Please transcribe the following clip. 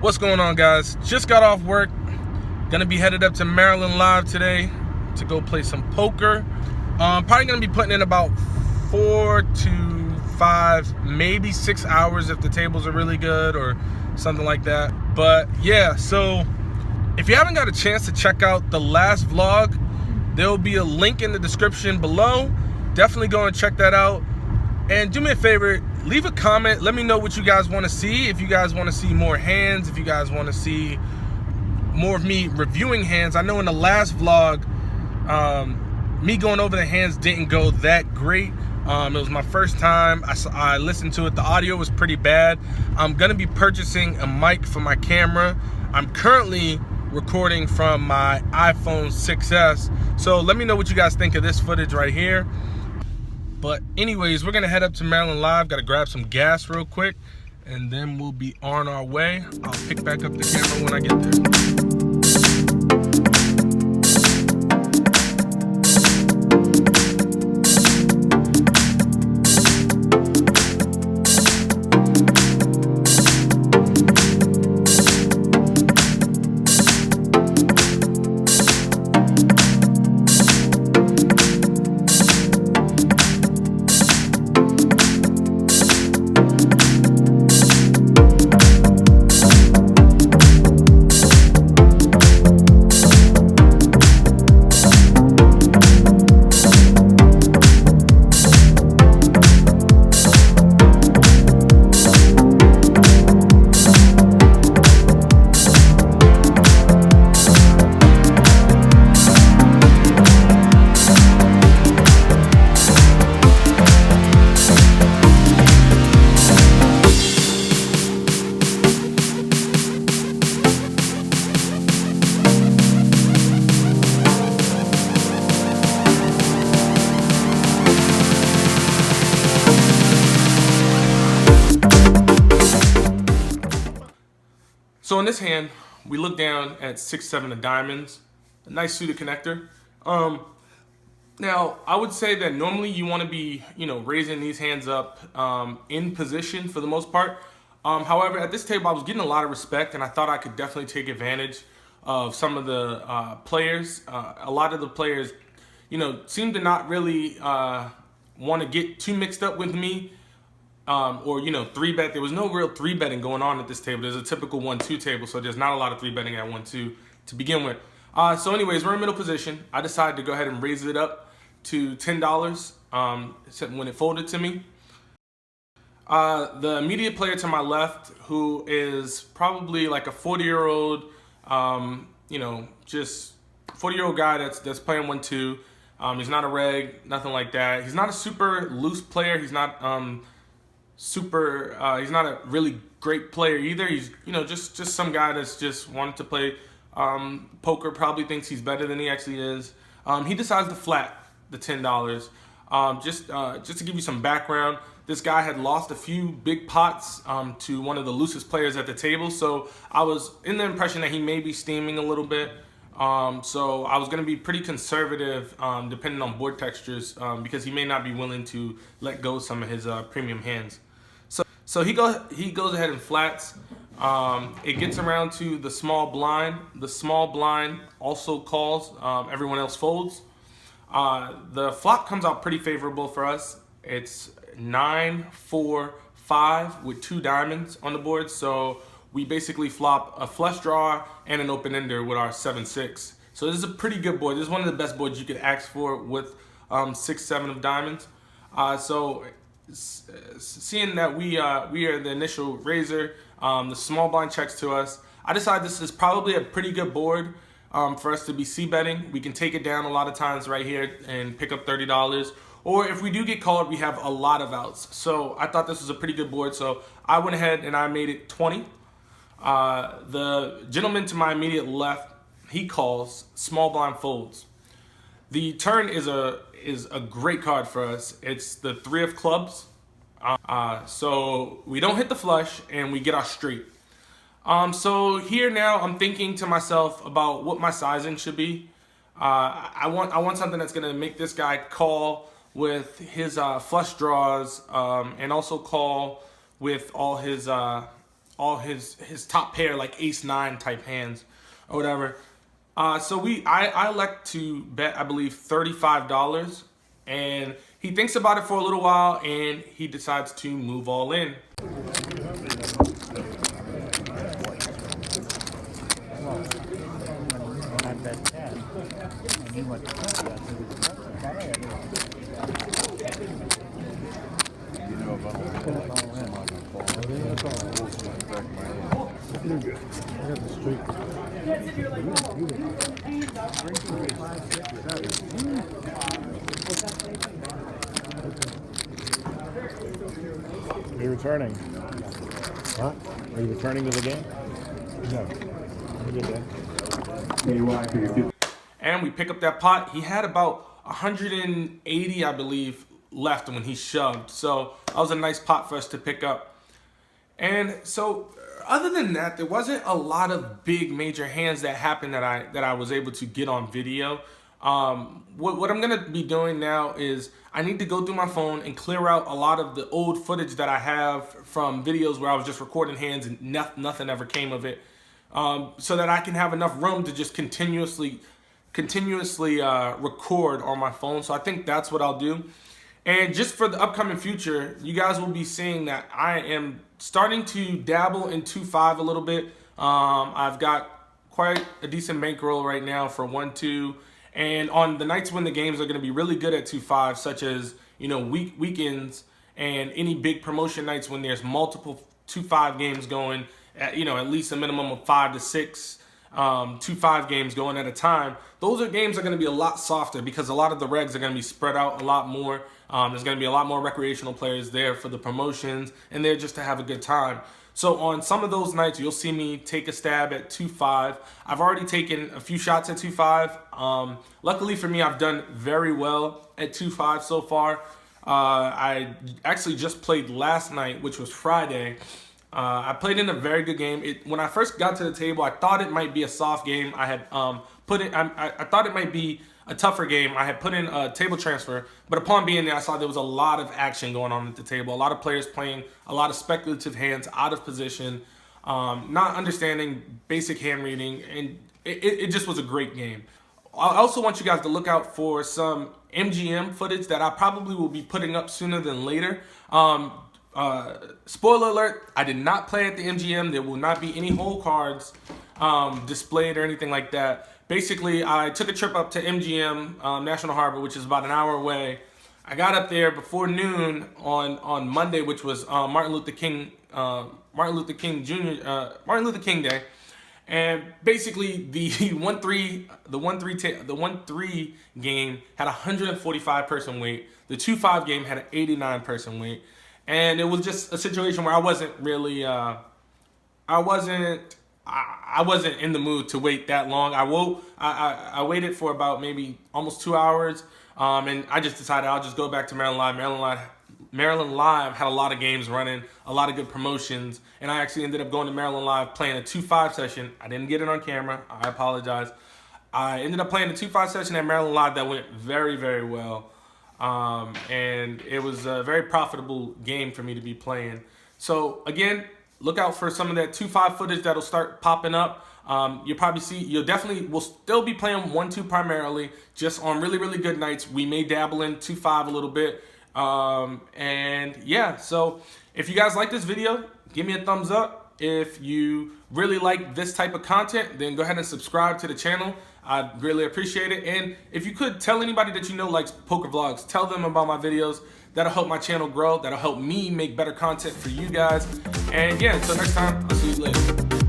What's going on, guys? Just got off work. Gonna be headed up to Maryland Live today to go play some poker. Probably gonna be putting in about 4 to 5, maybe 6 hours if the tables are really good or something like that. But yeah, so if you haven't got a chance to check out the last vlog, there will be a link in the description below. Definitely go and check that out. And do me a favor, leave a comment. Let me know what you guys want to see. If you guys want to see more hands, if you guys want to see more of me reviewing hands. I know in the last vlog, me going over the hands didn't go that great. It was my first time. I listened to it. The audio was pretty bad. I'm going to be purchasing a mic for my camera. I'm currently recording from my iPhone 6s. So let me know what you guys think of this footage right here. But anyways, we're gonna head up to Maryland Live. Gotta grab some gas real quick, and then we'll be on our way. I'll pick back up the camera when I get there. So in this hand, we look down at 6-7 of diamonds, a nice suited connector. Now, I would say that normally you want to be, raising these hands up in position for the most part. However, at this table, I was getting a lot of respect, and I thought I could definitely take advantage of some of the players. A lot of the players, seem to not really want to get too mixed up with me. Or 3-bet. There was no real 3-betting going on at this table. There's a typical 1-2 table, so there's not a lot of 3-betting at 1-2 to begin with. So anyways, we're in middle position. I decided to go ahead and raise it up to $10 when it folded to me. The immediate player to my left, who is probably like a 40-year-old, just 40-year-old guy that's playing 1-2. He's not a reg, nothing like that. He's not a super loose player. He's not he's not a really great player either. He's just some guy that's just wanted to play poker, probably thinks he's better than he actually is. He decides to flat the $10. Just to give you some background, this guy had lost a few big pots to one of the loosest players at the table, so I was in the impression that he may be steaming a little bit. So I was going to be pretty conservative depending on board textures because he may not be willing to let go some of his premium hands. So he goes ahead and flats. It gets around to the small blind. The small blind also calls. Everyone else folds. The flop comes out pretty favorable for us. It's 9-4-5 with 2 diamonds on the board. So we basically flop a flush draw and an open ender with our 7-6. So this is a pretty good board. This is one of the best boards you could ask for with 6-7 of diamonds. So seeing that we are the initial raiser, the small blind checks to us. I decided this is probably a pretty good board for us to be c-betting. We can take it down a lot of times right here and pick up $30. Or if we do get called, we have a lot of outs. So I thought this was a pretty good board. So I went ahead and I made it 20. The gentleman to my immediate left, he calls, small blind folds. The turn is a great card for us. It's the 3 of clubs. So we don't hit the flush and we get our straight. So here now I'm thinking to myself about what my sizing should be. I want something that's gonna make this guy call with his flush draws and also call with all his all his top pair, like ace-9 type hands or whatever. So I elect to bet, I believe, $35, and he thinks about it for a little while, and he decides to move all in. Are you returning? Huh? Are you returning to the game? No. And we pick up that pot. He had about 180, I believe, left when he shoved. So that was a nice pot for us to pick up. And so other than that, there wasn't a lot of big major hands that happened that I was able to get on video. What I'm gonna be doing now is I need to go through my phone and clear out a lot of the old footage that I have from videos where I was just recording hands and nothing ever came of it, so that I can have enough room to just continuously record on my phone. So I think that's what I'll do. And just for the upcoming future, you guys will be seeing that I am starting to dabble in 2-5 a little bit. I've got quite a decent bankroll right now for 1-2. And on the nights when the games are going to be really good at 2-5, such as, you know, weekends and any big promotion nights when there's multiple 2-5 games going, at, you know, at least a minimum of 5 to 6 2-5 games going at a time. Those games are going to be a lot softer because a lot of the regs are going to be spread out a lot more. There's going to be a lot more recreational players there for the promotions, and they're just to have a good time. So on some of those nights, you'll see me take a stab at 2-5. I've already taken a few shots at 2-5. Luckily for me, I've done very well at 2-5 so far. I actually just played last night, which was Friday. I played in a very good game. When I first got to the table, I thought it might be a soft game. I had I thought it might be a tougher game. I had put in a table transfer, but upon being there, I saw there was a lot of action going on at the table. A lot of players playing a lot of speculative hands out of position, not understanding basic hand reading, and it just was a great game. I also want you guys to look out for some MGM footage that I probably will be putting up sooner than later. Spoiler alert, I did not play at the MGM. There will not be any hole cards displayed or anything like that. Basically, I took a trip up to MGM National Harbor, which is about an hour away. I got up there before noon on Monday, which was Martin Luther King Day, and basically the 1-3 game had a 145 person weight. The 2-5 game had an 89 person weight, and it was just a situation where I wasn't really I wasn't in the mood to wait that long. I waited for about maybe almost 2 hours, and I just decided I'll just go back to Maryland Live. Maryland Live had a lot of games running, a lot of good promotions, and I actually ended up going to Maryland Live playing a 2-5 session. I didn't get it on camera. I apologize. I ended up playing a 2-5 session at Maryland Live that went very, very well, and it was a very profitable game for me to be playing. So again, look out for some of that 2-5 footage that'll start popping up. You'll definitely will still be playing 1-2 primarily, just on really, really good nights. We may dabble in 2-5 a little bit. And yeah, so if you guys like this video, give me a thumbs up. If you really like this type of content, then go ahead and subscribe to the channel. I'd really appreciate it. And if you could tell anybody that you know likes poker vlogs, tell them about my videos. That'll help my channel grow. That'll help me make better content for you guys. And yeah, until next time, I'll see you later.